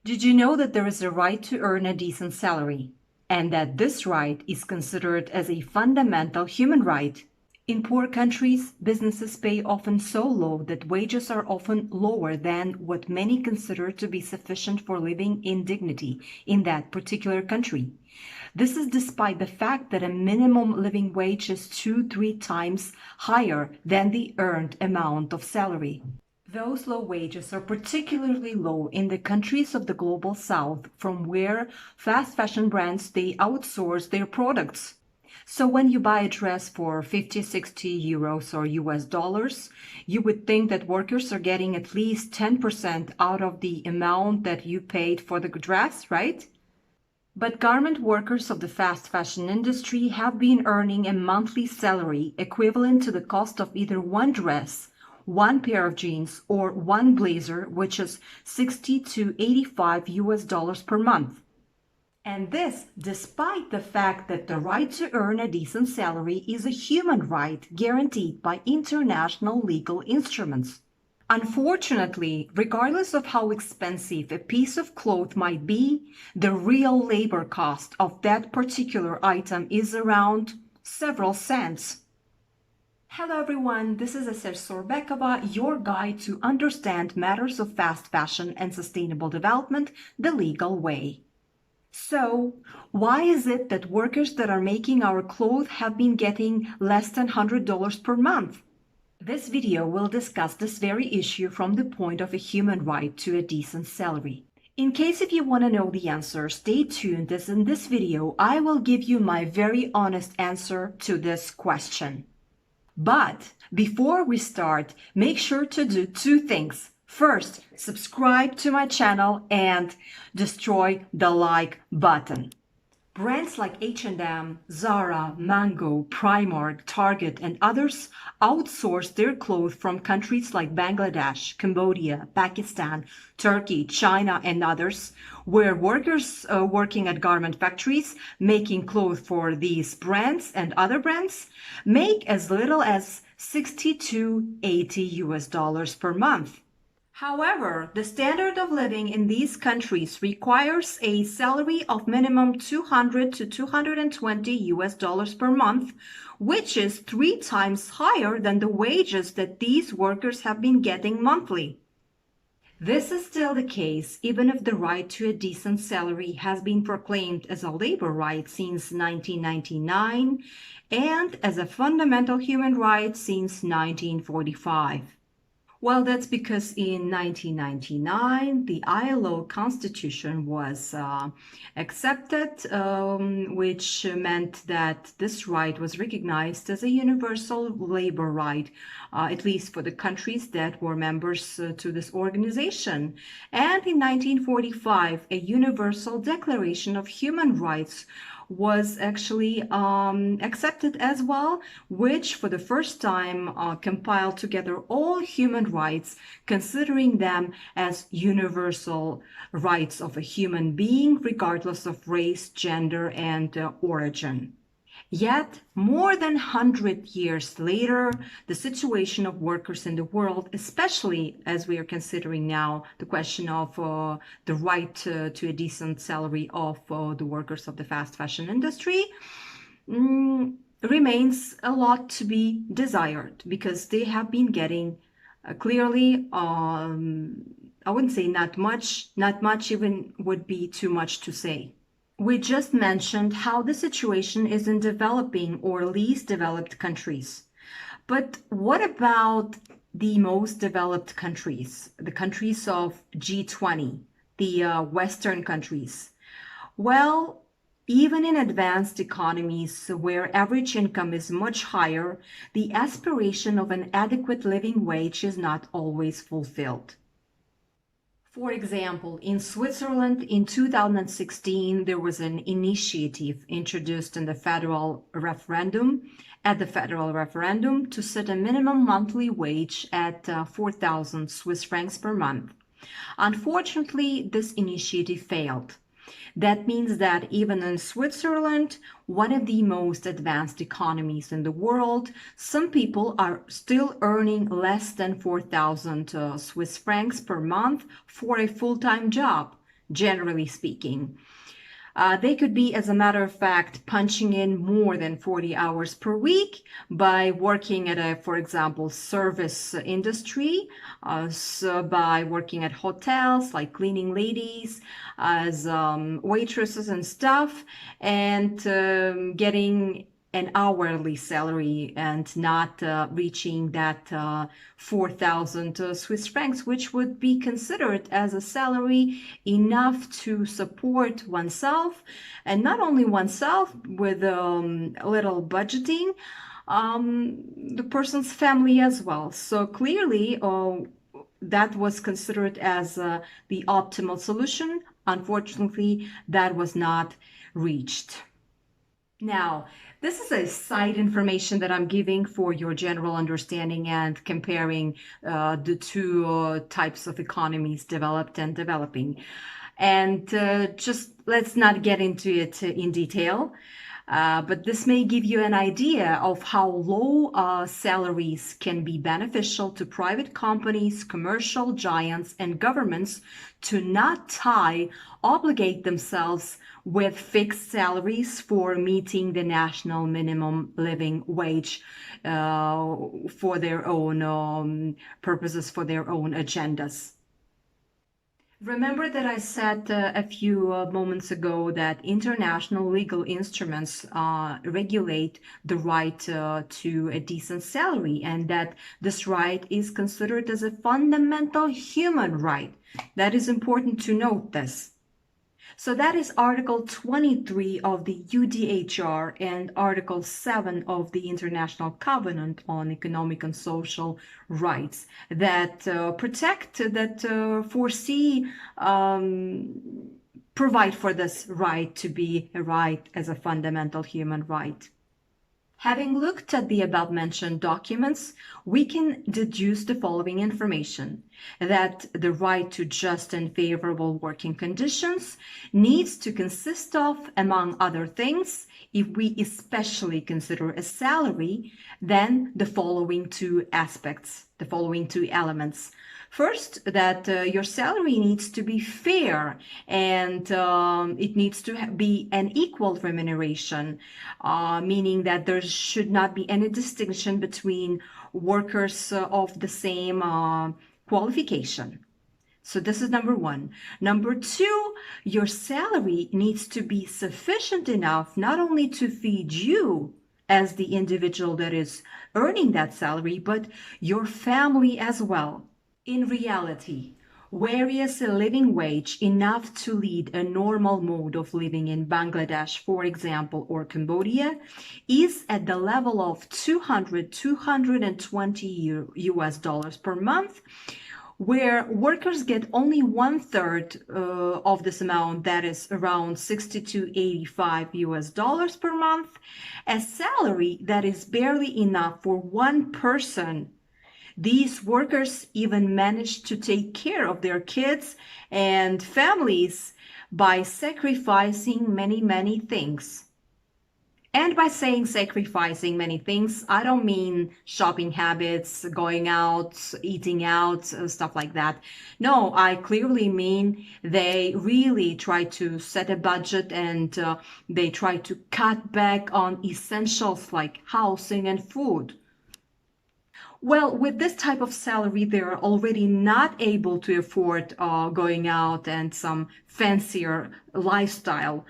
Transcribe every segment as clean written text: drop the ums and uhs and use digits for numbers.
Did you know that there is a right to earn a decent salary, and that this right is considered as a fundamental human right? In poor countries, businesses pay often so low that wages are often lower than what many consider to be sufficient for living in dignity in that particular country. This is despite the fact that a minimum living wage is 2-3 times higher than the earned amount of salary. Those low wages are particularly low in the countries of the global south, from where fast fashion brands they outsource their products. So when you buy a dress for 50, 60 euros or US dollars, you would think that workers are getting at least 10% out of the amount that you paid for the dress, right? But garment workers of the fast fashion industry have been earning a monthly salary equivalent to the cost of either one dress, one pair of jeans, or one blazer, which is 60 to 85 US dollars per month. And this despite the fact that the right to earn a decent salary is a human right guaranteed by international legal instruments. Unfortunately, regardless of how expensive a piece of cloth might be, the real labor cost of that particular item is around several cents. Hello everyone, this is Eser Sorbekova, your guide to understand matters of fast fashion and sustainable development the legal way. So, why is it that workers that are making our clothes have been getting less than $100 per month? This video will discuss this very issue from the point of a human right to a decent salary. In case if you want to know the answer, stay tuned, as in this video I will give you my very honest answer to this question. But before we start, make sure to do two things. First, subscribe to my channel and destroy the like button. Brands like H&M, Zara, Mango, Primark, Target, and others outsource their clothes from countries like Bangladesh, Cambodia, Pakistan, Turkey, China, and others, where workers working at garment factories making clothes for these brands and other brands make as little as 60 to 80 US dollars per month. However, the standard of living in these countries requires a salary of minimum 200 to 220 US dollars per month, which is 3 times higher than the wages that these workers have been getting monthly. This is still the case even if the right to a decent salary has been proclaimed as a labor right since 1999 and as a fundamental human right since 1945. Well, that's because in 1999, the ILO Constitution was accepted, which meant that this right was recognized as a universal labor right, at least for the countries that were members to this organization. And in 1945, a Universal Declaration of Human Rights was actually accepted as well, which for the first time compiled together all human rights, considering them as universal rights of a human being, regardless of race, gender, and origin. Yet, more than 100 years later, the situation of workers in the world, especially as we are considering now the question of the right to a decent salary of the workers of the fast fashion industry, remains a lot to be desired, because they have been getting clearly, I wouldn't say not much even would be too much to say. We just mentioned how the situation is in developing or least developed countries. But what about the most developed countries, the countries of G20, the Western countries? Well, even in advanced economies where average income is much higher, the aspiration of an adequate living wage is not always fulfilled. For example, in Switzerland in 2016, there was an initiative introduced in the federal referendum, to set a minimum monthly wage at 4,000 Swiss francs per month. Unfortunately, this initiative failed. That means that even in Switzerland, one of the most advanced economies in the world, some people are still earning less than 4,000 Swiss francs per month for a full-time job. generally speaking. They could be, as a matter of fact, punching in more than 40 hours per week by working at a, for example, service industry, so by working at hotels, like cleaning ladies, as waitresses and stuff, and getting an hourly salary and not reaching that 4,000 Swiss francs, which would be considered as a salary enough to support oneself, and not only oneself with a little budgeting, the person's family as well. So clearly, that was considered as the optimal solution. Unfortunately, that was not reached. Now, this is a side information that I'm giving for your general understanding and comparing the two types of economies, developed and developing. And just let's not get into it in detail. But this may give you an idea of how low salaries can be beneficial to private companies, commercial giants, and governments to not obligate themselves with fixed salaries for meeting the national minimum living wage for their own purposes, for their own agendas. Remember that I said a few moments ago that international legal instruments regulate the right to a decent salary, and that this right is considered as a fundamental human right. That is important to note this. So that is Article 23 of the UDHR and Article 7 of the International Covenant on Economic and Social Rights that protect, that foresee, provide for this right to be a right as a fundamental human right. Having looked at the above-mentioned documents, we can deduce the following information: that the right to just and favorable working conditions needs to consist of, among other things, if we especially consider a salary, then the following two aspects, the following two elements. First, that your salary needs to be fair, and it needs to be an equal remuneration, meaning that there should not be any distinction between workers of the same qualification. So this is number one. Number two, your salary needs to be sufficient enough not only to feed you as the individual that is earning that salary, but your family as well. In reality, where is a living wage enough to lead a normal mode of living in Bangladesh, for example, or Cambodia, is at the level of 220 US dollars per month, where workers get only 1/3 of this amount, that is around 60 to 85 US dollars per month, a salary that is barely enough for one person. These workers even manage to take care of their kids and families by sacrificing many, many things. And by saying sacrificing many things, I don't mean shopping habits, going out, eating out, stuff like that. No, I clearly mean they really try to set a budget, and they try to cut back on essentials like housing and food. Well, with this type of salary, they're already not able to afford going out and some fancier lifestyle.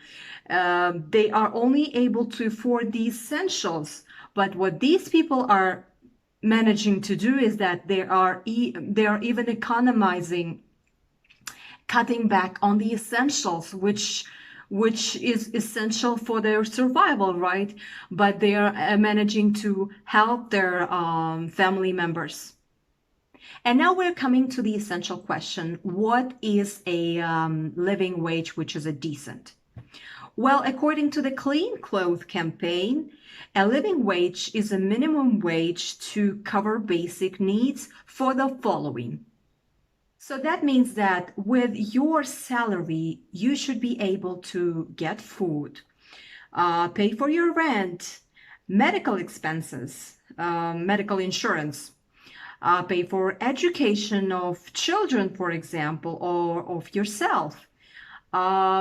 They are only able to afford the essentials. But what these people are managing to do is that they are even economizing, cutting back on the essentials, which is essential for their survival, right? But they are managing to help their family members. And now we're coming to the essential question: what is a living wage which is a decent? Well, according to the Clean Clothes campaign, a living wage is a minimum wage to cover basic needs for the following. So that means that with your salary, you should be able to get food, pay for your rent, medical expenses, medical insurance, pay for education of children, for example, or of yourself,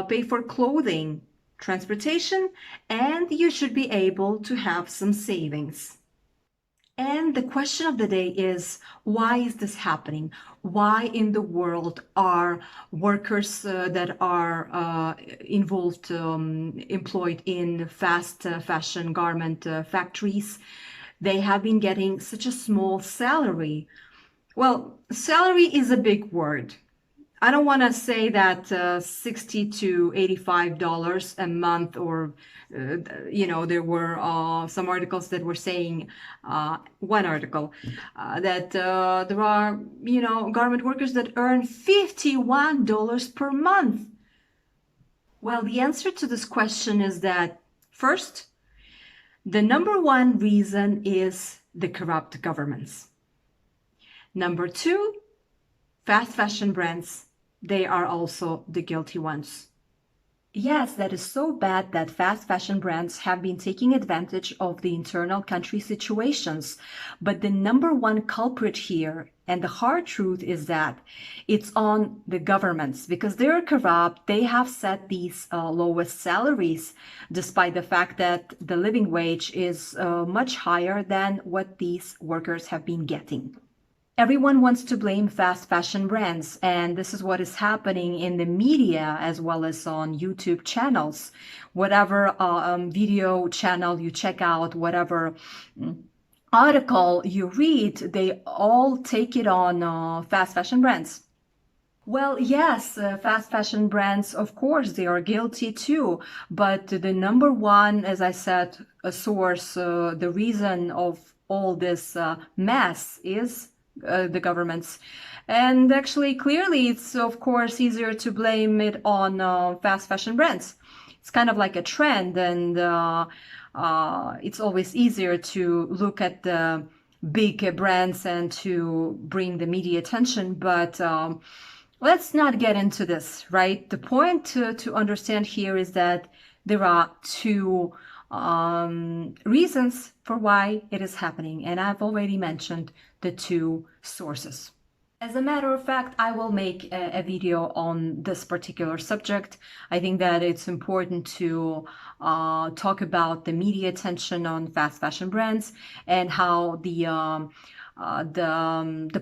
pay for clothing, transportation, and you should be able to have some savings. And the question of the day is, why is this happening? Why in the world are workers that are involved, employed in fast fashion garment factories, they have been getting such a small salary? Well, salary is a big word. I don't want to say that $60 to $85 a month, or there were some articles that were saying, one article, that there are, garment workers that earn $51 per month. Well, the answer to this question is that, first, the number one reason is the corrupt governments. Number two, fast fashion brands, they are also the guilty ones. Yes, that is so bad that fast fashion brands have been taking advantage of the internal country situations. But the number one culprit here, and the hard truth, is that it's on the governments, because they're corrupt. They have set these lowest salaries, despite the fact that the living wage is much higher than what these workers have been getting. Everyone wants to blame fast fashion brands, and this is what is happening in the media as well as on YouTube channels. Whatever video channel you check out, whatever article you read, they all take it on fast fashion brands. Well, yes, fast fashion brands, of course, they are guilty too. But the number one, as I said, a source, the reason of all this mess is the governments. And actually, clearly, it's of course easier to blame it on fast fashion brands. It's kind of like a trend, and it's always easier to look at the big brands and to bring the media attention. But let's not get into this, right? The point to understand here is that there are two reasons for why it is happening, and I've already mentioned the two sources. As a matter of fact, I will make a video on this particular subject. I think that it's important to talk about the media attention on fast fashion brands and how the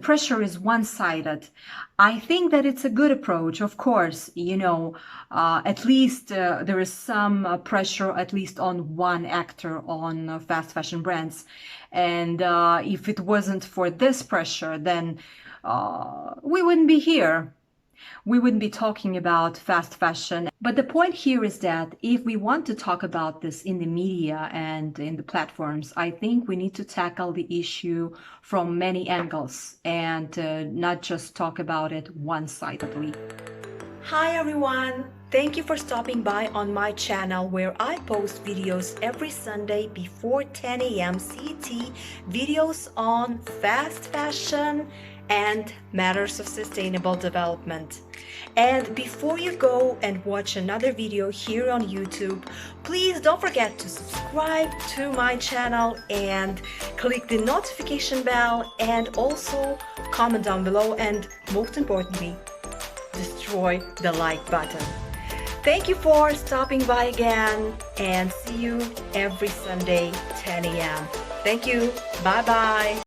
pressure is one-sided. I think that it's a good approach. Of course, at least there is some pressure, at least on one actor on fast fashion brands. And if it wasn't for this pressure, then we wouldn't be here. We wouldn't be talking about fast fashion. But the point here is that if we want to talk about this in the media and in the platforms, I think we need to tackle the issue from many angles and not just talk about it one-sidedly. Hi everyone! Thank you for stopping by on my channel, where I post videos every Sunday before 10 a.m. CET, videos on fast fashion and matters of sustainable development. And before you go and watch another video here on YouTube, please don't forget to subscribe to my channel and click the notification bell, and also comment down below, and most importantly, destroy the like button. Thank you for stopping by again, and see you every Sunday 10 a.m. Thank you. Bye bye.